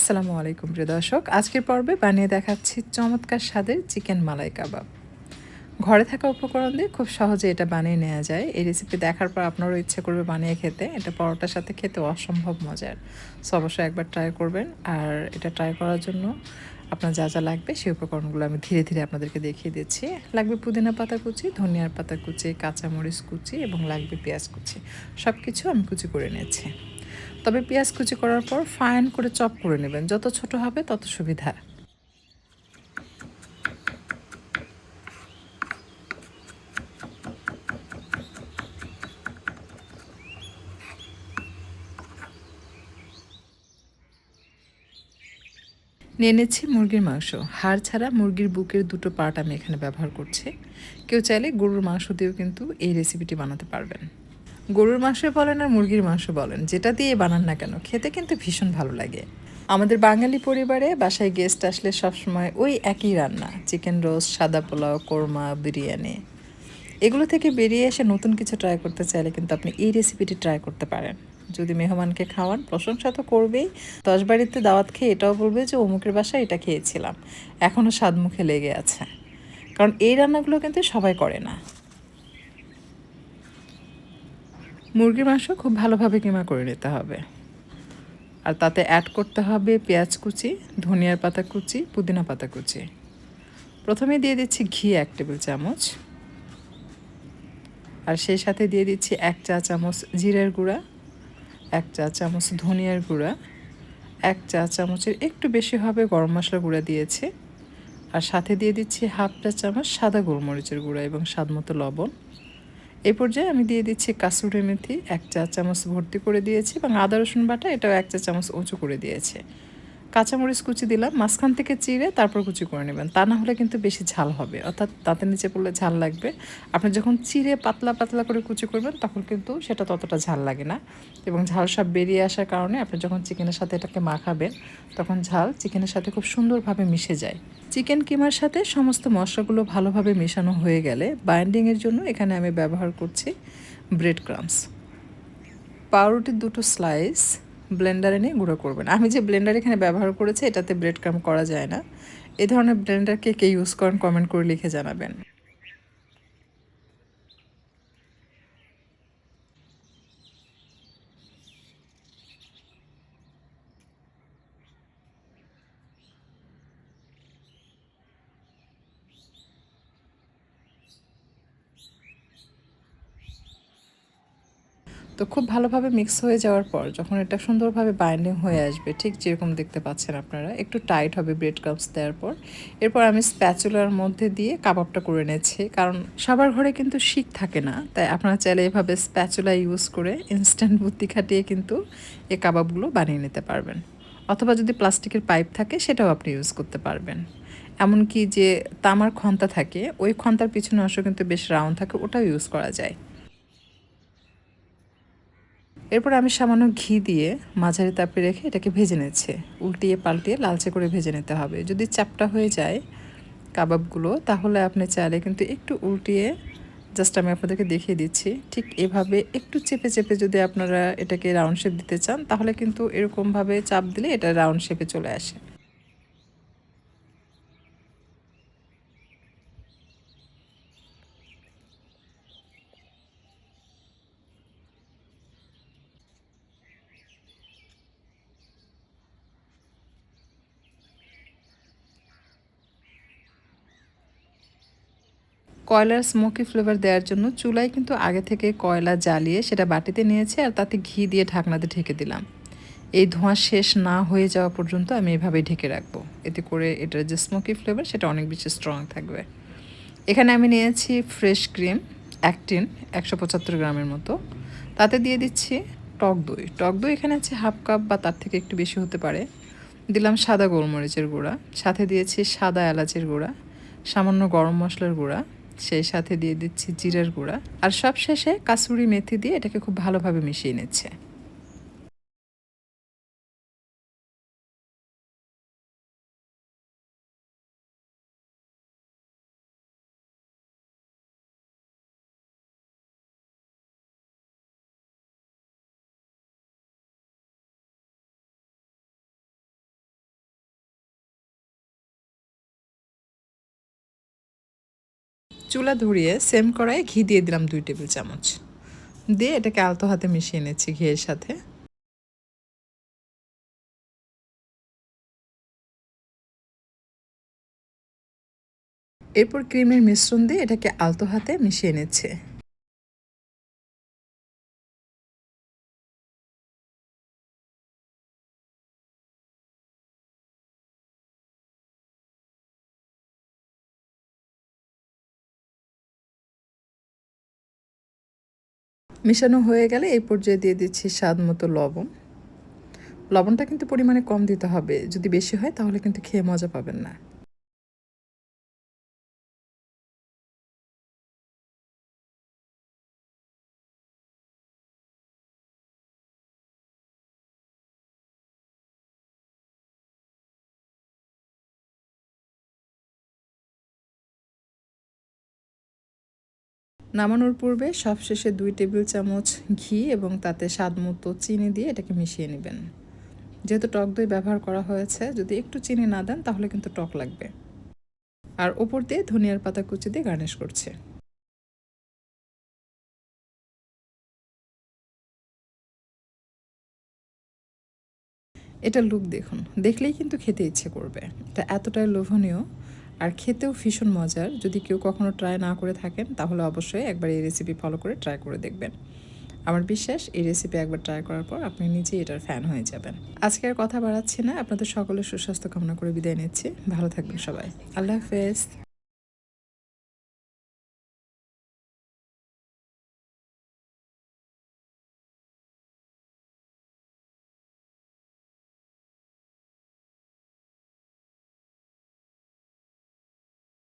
আসসালামু আলাইকুম প্রিয় দর্শক। আজকের পর্বে বানিয়ে দেখাচ্ছি চমৎকার স্বাদের চিকেন মালাই কাবাব। ঘরে থাকা উপকরণ দিয়ে খুব সহজে এটা বানিয়ে নেওয়া যায়। এই রেসিপি দেখার পর আপনারও ইচ্ছে করবে বানিয়ে খেতে। এটা পরোটার সাথে খেতে অসম্ভব মজার। সো অবশ্যই একবার ট্রাই করবেন। আর এটা ট্রাই করার জন্য আপনার যা যা লাগবে সেই উপকরণগুলো আমি ধীরে ধীরে আপনাদেরকে দেখিয়ে দিচ্ছি। লাগবে পুদিনা পাতা কুচি, ধনিয়ার পাতা কুচি, কাঁচামরিচ কুচি এবং লাগবে পেঁয়াজ কুচি। সব কিছু আমি কুচি করে নিয়েছি। তবে পেঁয়াজ কুচি করার পর ফাইন করে চপ করে নেবেন, যত ছোট হবে তত সুবিধা। নিয়ে নিচ্ছি মুরগির মাংস। হাড় ছাড়া মুরগির বুকের দুটো পার্ট আমি এখানে ব্যবহার করছি। কেউ চাইলে গরুর মাংস দিয়েও কিন্তু এই রেসিপিটি বানাতে পারবেন। গরুর মাংস বলেন আর মুরগির মাংস বলেন, যেটা দিয়ে বানান না কেন খেতে কিন্তু ভীষণ ভালো লাগে। আমাদের বাঙালি পরিবারে বাসায় গেস্ট আসলে সবসময় ওই একই রান্না, চিকেন রোস্ট, সাদা পোলাও, কোরমা, বিরিয়ানি। এগুলো থেকে বেরিয়ে এসে নতুন কিছু ট্রাই করতে চাইলে কিন্তু আপনি এই রেসিপিটি ট্রাই করতে পারেন। যদি মেহমানকে খাওয়ান, প্রশংসা তো করবেই, 10 বাড়িতে দাওয়াত খেয়ে এটাও বলবে যে অমুকের বাসায় এটা খেয়েছিলাম, এখনও স্বাদ মুখে লেগে আছে। কারণ এই রান্নাগুলো কিন্তু সবাই করে না। মুরগির মাংস খুব ভালোভাবে কিমা করে নিতে হবে। আর তাতে অ্যাড করতে হবে পেঁয়াজ কুচি, ধনিয়ার পাতা কুচি, পুদিনা পাতা কুচি। প্রথমে দিয়ে দিচ্ছি ঘি 1 টেবিল চামচ। আর সেই সাথে দিয়ে দিচ্ছি 1 চা চামচ জিরের গুঁড়া, 1 চা চামচ ধনিয়ার গুঁড়া, 1 চা চামচের একটু বেশি হবে গরম মশলা গুঁড়া দিয়েছি। আর সাথে দিয়ে দিচ্ছি 1/2 চা চামচ সাদা গোলমরিচের গুঁড়া এবং স্বাদমতো লবণ। এই পর্যায়ে আমি দিয়ে দিচ্ছি কাসুরি মেথি 1 চা চামচ ভর্তি করে দিয়েছি এবং আদা রসুন বাটা এটাও 1 চা চামচ উঁচু করে দিয়েছি। কাঁচামরিচ কুচি দিলাম, মাঝখান থেকে চিড়ে তারপর কুচি করে নেবেন, তা না হলে কিন্তু বেশি ঝাল হবে, অর্থাৎ তাতে নিচে পড়লে ঝাল লাগবে। আপনি যখন চিড়ে পাতলা পাতলা করে কুচি করবেন তখন কিন্তু সেটা ততটা ঝাল লাগে না, এবং ঝাল সব বেরিয়ে আসার কারণে আপনি যখন চিকেনের সাথে এটাকে মাখাবেন তখন ঝাল চিকেনের সাথে খুব সুন্দরভাবে মিশে যায়। চিকেন কিমার সাথে সমস্ত মশলাগুলো ভালোভাবে মেশানো হয়ে গেলে বাইন্ডিংয়ের জন্য এখানে আমি ব্যবহার করছি ব্রেড ক্রামস। পাউরুটির 2টো স্লাইস ব্লেন্ডারে নিয়ে গুঁড়ো করবেন। আমি যে ব্লেন্ডার এখানে ব্যবহার করেছি এটাতে ব্রেড ক্রাম্ব করা যায় না। এই ধরনের ব্লেন্ডার কে কে ইউজ করেন কমেন্ট করে লিখে জানাবেন। তো খুব ভালোভাবে মিক্স হয়ে যাওয়ার পর যখন এটা সুন্দরভাবে বাইন্ডিং হয়ে আসবে, ঠিক যেরকম দেখতে পাচ্ছেন আপনারা, একটু টাইট হবে ব্রেড ক্রাম্বস দেওয়ার পর। এরপর আমি স্প্যাচুলার মধ্যে দিয়ে কাবাবটা করে নিয়েছি, কারণ সবার ঘরে কিন্তু শিক থাকে না, তাই আপনারা চাইলে এভাবে স্প্যাচুলা ইউজ করে ইনস্ট্যান্ট বুদ্ধি খাটিয়ে কিন্তু এই কাবাবগুলো বানিয়ে নিতে পারবেন। অথবা যদি প্লাস্টিকের পাইপ থাকে সেটাও আপনি ইউজ করতে পারবেন। এমনকি যে তামার খন্তা থাকে, ওই খন্তার পিছনে অংশ কিন্তু বেশ রাউন্ড থাকে, ওটাও ইউজ করা যায়। এরপর আমি সামান্য ঘি দিয়ে মাঝারি তাপে রেখে এটাকে ভেজে নিচ্ছি। উল্টিয়ে পাল্টিয়ে লালচে করে ভেজে নিতে হবে। যদি চ্যাপ্টা হয়ে যায় কাবাবগুলো তাহলে আপনি চাইলে কিন্তু একটু উল্টিয়ে, জাস্ট আমি আপনাদেরকে দেখিয়ে দিচ্ছি, ঠিক এভাবে একটু চেপে চেপে যদি আপনারা এটাকে রাউন্ড শেপ দিতে চান তাহলে কিন্তু এরকমভাবে চাপ দিলে এটা রাউন্ড শেপে চলে আসে। কয়লার স্মোকি ফ্লেভার দেওয়ার জন্য চুলায় কিন্তু আগে থেকে কয়লা জ্বালিয়ে সেটা বাটিতে নিয়েছি আর তাতে ঘি দিয়ে ঢাকনাতে ঢেকে দিলাম। এই ধোঁয়া শেষ না হয়ে যাওয়া পর্যন্ত আমি এভাবেই ঢেকে রাখবো। এতে করে এটার যে স্মোকি ফ্লেভার সেটা অনেক বেশি স্ট্রং থাকবে। এখানে আমি নিয়েছি ফ্রেশ ক্রিম 1 টিন, 175 গ্রামের মতো। তাতে দিয়ে দিচ্ছি টক দই। টক দই এখানে আছে 1/2 কাপ বা তার থেকে একটু বেশি হতে পারে। দিলাম সাদা গোলমরিচের গুঁড়া, সাথে দিয়েছি সাদা এলাচের গুঁড়া, সামান্য গরম মশলার গুঁড়া, সেই সাথে দিয়ে দিচ্ছি জিরার গুঁড়া, আর সবশেষে কাসুরি মেথি দিয়ে এটাকে খুব ভালোভাবে মিশিয়ে নিচ্ছে। চুলা ধরিয়ে সেম কড়াইয়ে ঘি দিয়ে দিলাম 2 টেবিল চামচ, দিয়ে এটাকে আলতো হাতে মিশিয়ে নিচ্ছি ঘিয়ের সাথে। এরপর ক্রিমের মিশ্রণ দিয়ে এটাকে আলতো হাতে মিশিয়ে নিচ্ছে। মেশানো হয়ে গেলে এই পর্যায়ে দিয়ে দিচ্ছি স্বাদ মতো লবণ। লবণটা কিন্তু পরিমাণে কম দিতে হবে, যদি বেশি হয় তাহলে কিন্তু খেয়ে মজা পাবেন না। নামানোর পূর্বে সবশেষে 2 টেবিল চামচ ঘি এবং তাতে স্বাদমতো চিনি দিয়ে এটাকে মিশিয়ে নেবেন। যেহেতু টক দই ব্যবহার করা হয়েছে, যদি একটু চিনি না দেন তাহলে কিন্তু টক লাগবে। আর ওপর দিয়ে ধনিয়ার পাতা কুচি দিয়ে গার্নিশ করছে। এটা লুক দেখুন, দেখলেই কিন্তু খেতে ইচ্ছে করবে। এটা এতটাই লোভনীয় আর খেতেও ভীষণ মজার। যদি কেউ কখনো ট্রাই না করে থাকেন তাহলে অবশ্যই একবার এই রেসিপি ফলো করে ট্রাই করে দেখবেন। আমার বিশ্বাস এই রেসিপি একবার ট্রাই করার পর আপনি নিজেই এটার ফ্যান হয়ে যাবেন। আজকে আর কথা বাড়াচ্ছি না, আপনাদের সকলের সুস্বাস্থ্য কামনা করে বিদায় নিচ্ছি। ভালো থাকবেন সবাই। আল্লাহ হাফেজ।